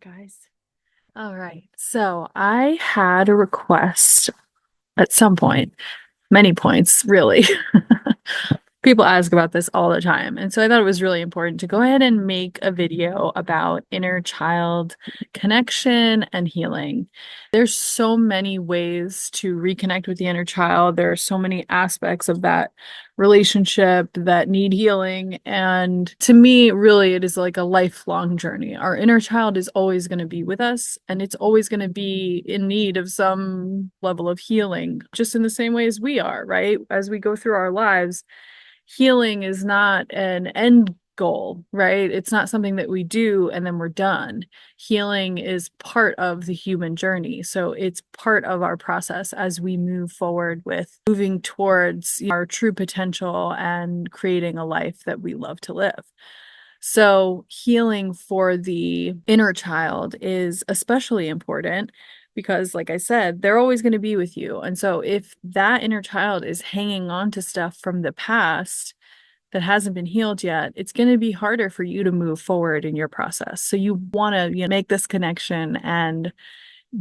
Guys. All right. So I had a request at some point, many points, really. People ask about this all the time. And so I thought it was really important to go ahead and make a video about inner child connection and healing. There's so many ways to reconnect with the inner child. There are so many aspects of that relationship that need healing. And to me, really, it is like a lifelong journey. Our inner child is always going to be with us, and it's always going to be in need of some level of healing, just in the same way as we are, right? As we go through our lives, healing is not an end goal, right? It's not something that we do and then we're done. Healing is part of the human journey. So it's part of our process as we move forward with moving towards our true potential and creating a life that we love to live. So healing for the inner child is especially important because, like I said, they're always going to be with you. And so if that inner child is hanging on to stuff from the past that hasn't been healed yet, it's going to be harder for you to move forward in your process. So you want to, make this connection and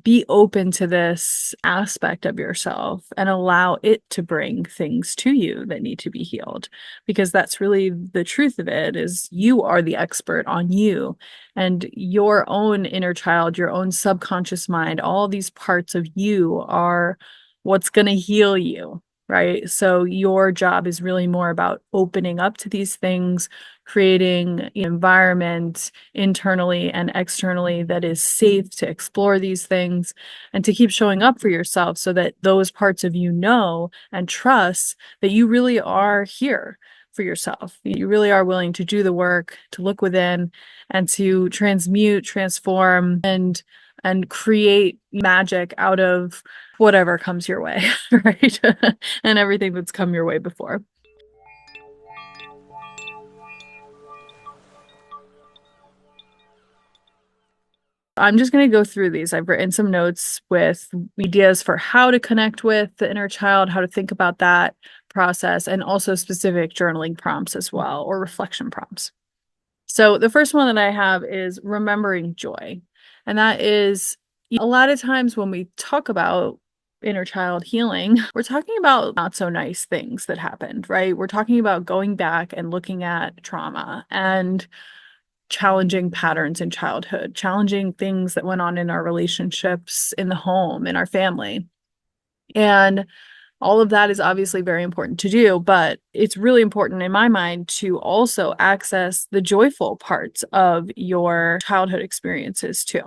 be open to this aspect of yourself and allow it to bring things to you that need to be healed, because that's really the truth of it. Is you are the expert on you and your own inner child, your own subconscious mind. All these parts of you are what's going to heal you, right? So your job is really more about opening up to these things, creating an environment internally and externally that is safe to explore these things and to keep showing up for yourself, so that those parts of you know and trust that you really are here for yourself. You really are willing to do the work, to look within and to transmute, transform, and create magic out of whatever comes your way, right? And everything that's come your way before. I'm just going to go through these. I've written some notes with ideas for how to connect with the inner child, how to think about that process, and also specific journaling prompts as well, or reflection prompts. So the first one that I have is remembering joy. And that is a lot of times when we talk about inner child healing, we're talking about not so nice things that happened, right? We're talking about going back and looking at trauma and challenging patterns in childhood, challenging things that went on in our relationships, in the home, in our family. And all of that is obviously very important to do, but it's really important in my mind to also access the joyful parts of your childhood experiences too.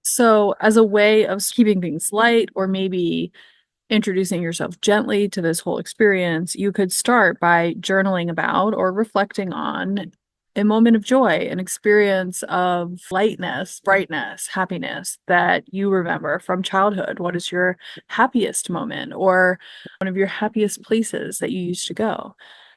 So, as a way of keeping things light, or maybe introducing yourself gently to this whole experience, you could start by journaling about or reflecting on a moment of joy, an experience of lightness, brightness, happiness that you remember from childhood. What is your happiest moment, or one of your happiest places that you used to go?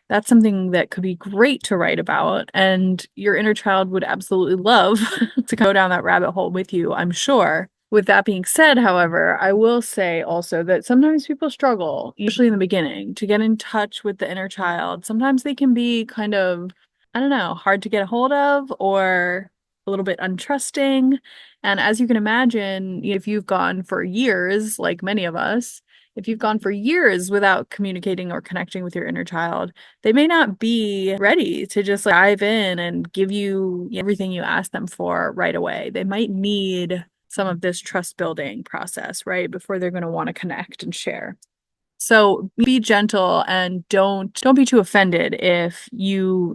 That's something that could be great to write about, and your inner child would absolutely love to go down that rabbit hole with you, I'm sure. With that being said, however, I will say also that sometimes people struggle, usually in the beginning, to get in touch with the inner child. Sometimes they can be kind of, I don't know, hard to get a hold of or a little bit untrusting. And as you can imagine, if you've gone for years, like many of us, if you've gone for years without communicating or connecting with your inner child, they may not be ready to just dive in and give you everything you ask them for right away. They might need some of this trust building process, right? Before they're going to want to connect and share. So be gentle and don't be too offended if you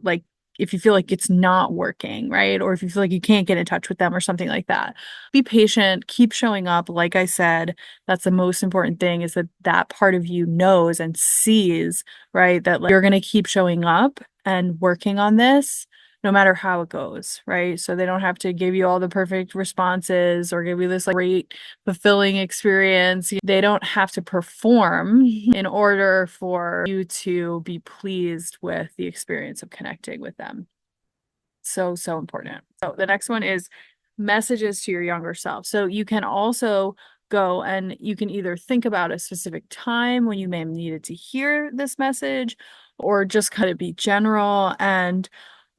feel like it's not working, right? Or if you feel like you can't get in touch with them or something like that. Be patient, keep showing up. Like I said, that's the most important thing, is that that part of you knows and sees, right? That you're going to keep showing up and working on this no matter how it goes, right? So they don't have to give you all the perfect responses or give you this great, fulfilling experience. They don't have to perform in order for you to be pleased with the experience of connecting with them. So, so important. So the next one is messages to your younger self. So you can also go and you can either think about a specific time when you may have needed to hear this message, or just kind of be general and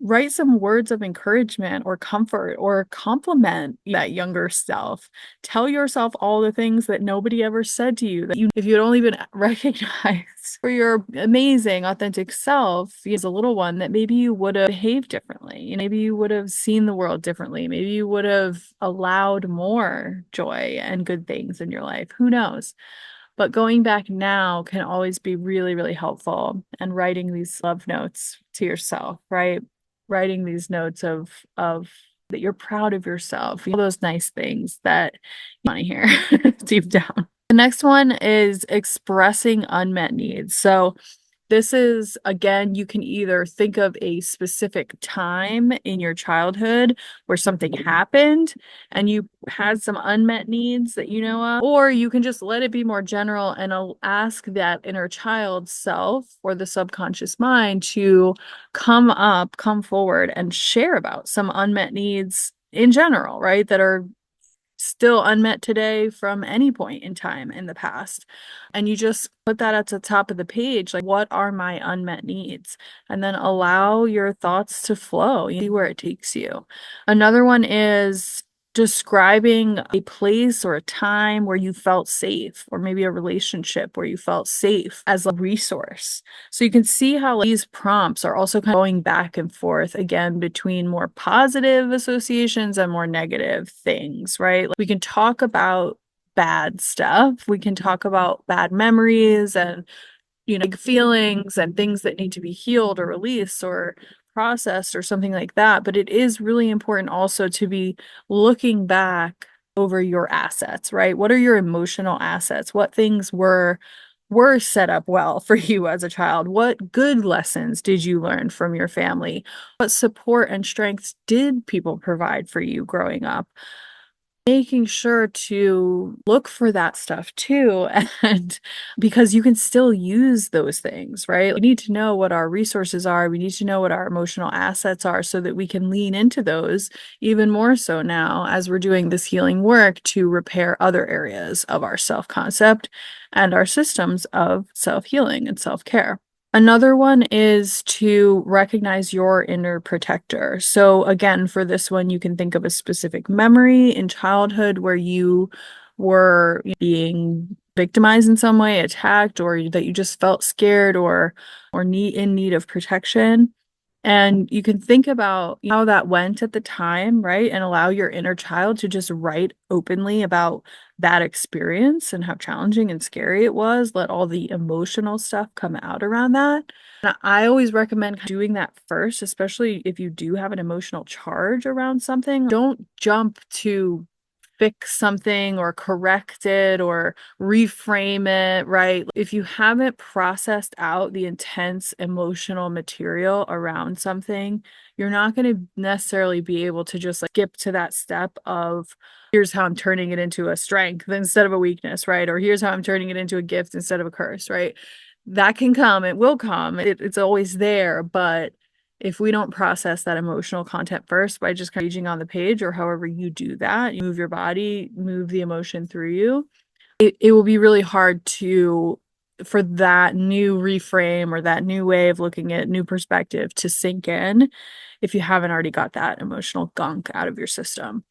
write some words of encouragement or comfort or compliment that younger self. Tell yourself all the things that nobody ever said to you, that you, if you'd only been recognized for your amazing, authentic self as a little one, that maybe you would have behaved differently. Maybe you would have seen the world differently. Maybe you would have allowed more joy and good things in your life. Who knows? But going back now can always be really, really helpful. And writing these love notes to yourself, right? Writing these notes of that you're proud of yourself, all those nice things that you want to hear deep down. The next one is expressing unmet needs. So this is, again, you can either think of a specific time in your childhood where something happened and you had some unmet needs that you know of, or you can just let it be more general and ask that inner child self or the subconscious mind to come forward and share about some unmet needs in general, right? That are still unmet today from any point in time in the past. And you just put that at the top of the page, like, what are my unmet needs? And then allow your thoughts to flow, see where it takes you. Another one is describing a place or a time where you felt safe, or maybe a relationship where you felt safe as a resource. So you can see how these prompts are also kind of going back and forth again between more positive associations and more negative things, right? Like, we can talk about bad stuff. We can talk about bad memories and, feelings and things that need to be healed or released or processed or something like that. But it is really important also to be looking back over your assets, right? What are your emotional assets? What things were set up well for you as a child? What good lessons did you learn from your family? What support and strengths did people provide for you growing up? Making sure to look for that stuff too. And because you can still use those things, right? We need to know what our resources are. We need to know what our emotional assets are so that we can lean into those even more so now as we're doing this healing work to repair other areas of our self-concept and our systems of self-healing and self-care. Another one is to recognize your inner protector. So again, for this one, you can think of a specific memory in childhood where you were being victimized in some way, attacked, or that you just felt scared or in need of protection. And you can think about how that went at the time, right? And allow your inner child to just write openly about that experience and how challenging and scary it was. Let all the emotional stuff come out around that. And I always recommend doing that first, especially if you do have an emotional charge around something. Don't jump to fix something or correct it or reframe it, right? If you haven't processed out the intense emotional material around something, you're not going to necessarily be able to just like skip to that step of, here's how I'm turning it into a strength instead of a weakness, right? Or here's how I'm turning it into a gift instead of a curse, right? That can come, it will come, it's always there, but if we don't process that emotional content first by just kind of reading on the page or however you do that, you move your body, move the emotion through you, it will be really hard for that new reframe or that new way of looking at new perspective to sink in if you haven't already got that emotional gunk out of your system.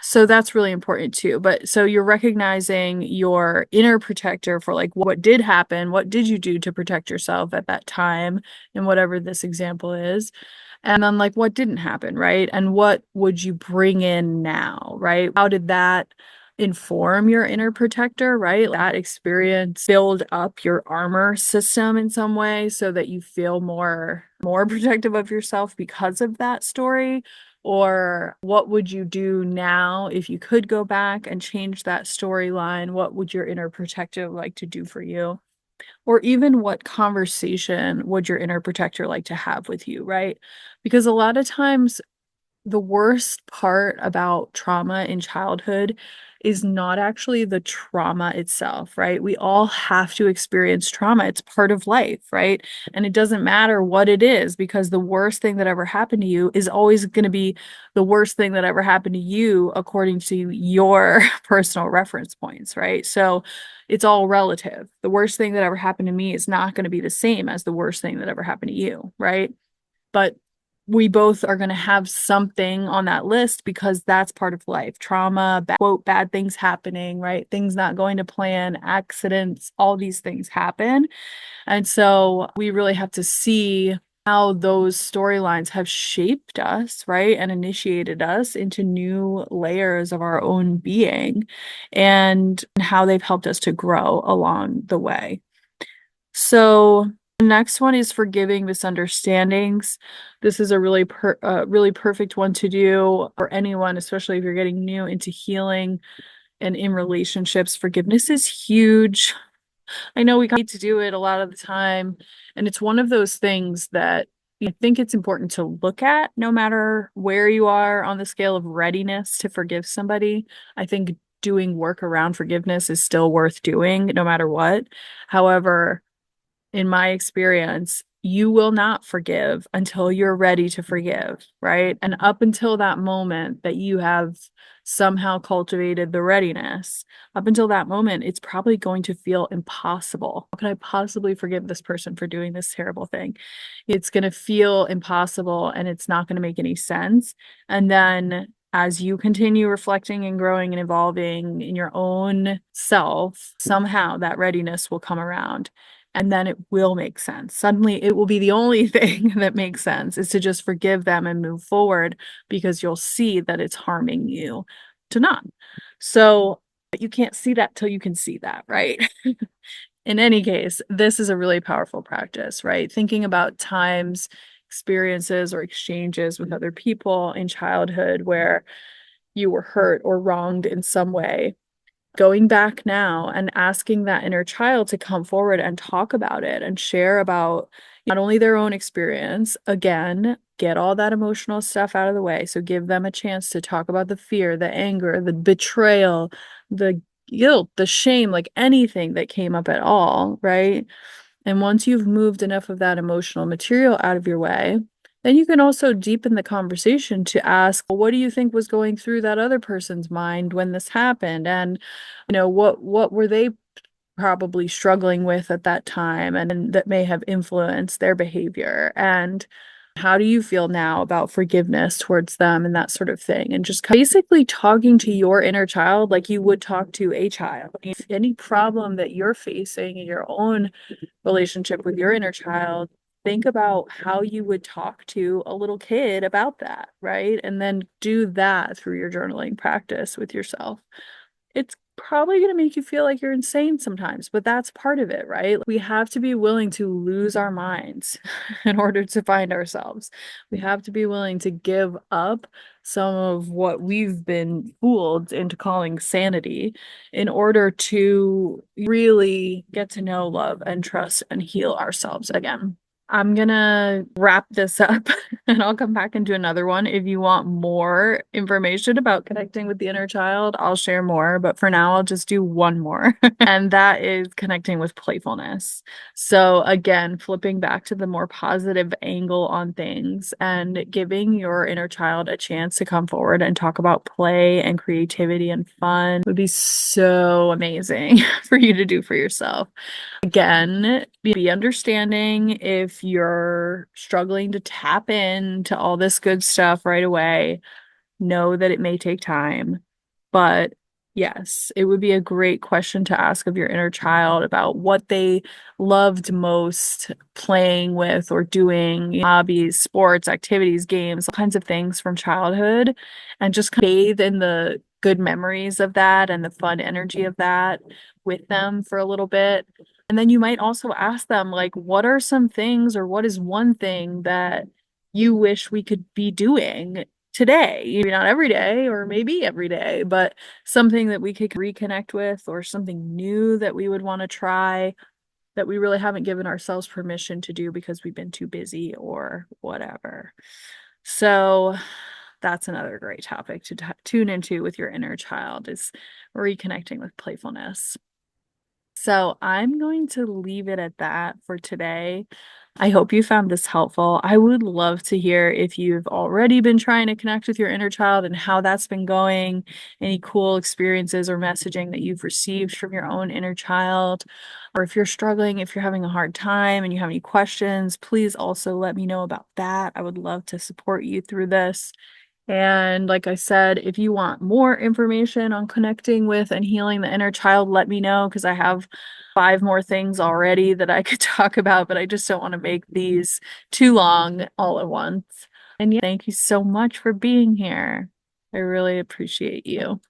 So that's really important too. But so you're recognizing your inner protector for like what did happen, what did you do to protect yourself at that time, and whatever this example is. And then like what didn't happen, right? And what would you bring in now, right? How did that inform your inner protector, right? That experience build up your armor system in some way so that you feel more protective of yourself because of that story. Or what would you do now if you could go back and change that storyline? What would your inner protector like to do for you? Or even what conversation would your inner protector like to have with you, right? Because a lot of times the worst part about trauma in childhood is not actually the trauma itself, right? We all have to experience trauma. It's part of life, right? And it doesn't matter what it is because the worst thing that ever happened to you is always going to be the worst thing that ever happened to you according to your personal reference points, right? So it's all relative. The worst thing that ever happened to me is not going to be the same as the worst thing that ever happened to you, right? But we both are going to have something on that list because that's part of life. Trauma, quote, bad things happening, right? Things not going to plan, accidents, all these things happen. And so we really have to see how those storylines have shaped us, right? And initiated us into new layers of our own being and how they've helped us to grow along the way. So the next one is forgiving misunderstandings. This is a really perfect one to do for anyone, especially if you're getting new into healing and in relationships. Forgiveness is huge. I know we need to do it a lot of the time, and it's one of those things that I think it's important to look at no matter where you are on the scale of readiness to forgive somebody. I think doing work around forgiveness is still worth doing no matter what. However, in my experience, you will not forgive until you're ready to forgive, right? And up until that moment that you have somehow cultivated the readiness, up until that moment, it's probably going to feel impossible. How could I possibly forgive this person for doing this terrible thing? It's going to feel impossible and it's not going to make any sense. And then as you continue reflecting and growing and evolving in your own self, somehow that readiness will come around and then it will make sense. Suddenly, it will be the only thing that makes sense is to just forgive them and move forward because you'll see that it's harming you to not. So, but you can't see that till you can see that, right? In any case, this is a really powerful practice, right? Thinking about times, experiences, or exchanges with other people in childhood where you were hurt or wronged in some way, going back now and asking that inner child to come forward and talk about it and share about not only their own experience, again, get all that emotional stuff out of the way. So give them a chance to talk about the fear, the anger, the betrayal, the guilt, the shame, like anything that came up at all, right? And once you've moved enough of that emotional material out of your way, then you can also deepen the conversation to ask, well, what do you think was going through that other person's mind when this happened? And, what were they probably struggling with at that time and that may have influenced their behavior? And how do you feel now about forgiveness towards them and that sort of thing? And just basically talking to your inner child like you would talk to a child. If any problem that you're facing in your own relationship with your inner child, think about how you would talk to a little kid about that, right? And then do that through your journaling practice with yourself. It's probably going to make you feel like you're insane sometimes, but that's part of it, right? We have to be willing to lose our minds in order to find ourselves. We have to be willing to give up some of what we've been fooled into calling sanity in order to really get to know, love, and trust and heal ourselves again. I'm gonna wrap this up and I'll come back and do another one. If you want more information about connecting with the inner child, I'll share more. But for now, I'll just do one more. And that is connecting with playfulness. So again, flipping back to the more positive angle on things and giving your inner child a chance to come forward and talk about play and creativity and fun would be so amazing for you to do for yourself. Again, be understanding if you're struggling to tap into all this good stuff right away. Know that it may take time, but yes, it would be a great question to ask of your inner child about what they loved most playing with or doing, hobbies, sports, activities, games, all kinds of things from childhood, and just bathe in the good memories of that and the fun energy of that with them for a little bit. And then you might also ask them, like, what are some things or what is one thing that you wish we could be doing today? Maybe not every day or maybe every day, but something that we could reconnect with or something new that we would want to try that we really haven't given ourselves permission to do because we've been too busy or whatever. So that's another great topic to tune into with your inner child is reconnecting with playfulness. So I'm going to leave it at that for today. I hope you found this helpful. I would love to hear if you've already been trying to connect with your inner child and how that's been going, any cool experiences or messaging that you've received from your own inner child, or if you're struggling, if you're having a hard time and you have any questions, please also let me know about that. I would love to support you through this. And like I said, if you want more information on connecting with and healing the inner child, let me know because I have 5 more things already that I could talk about, but I just don't want to make these too long all at once. And yeah, thank you so much for being here. I really appreciate you.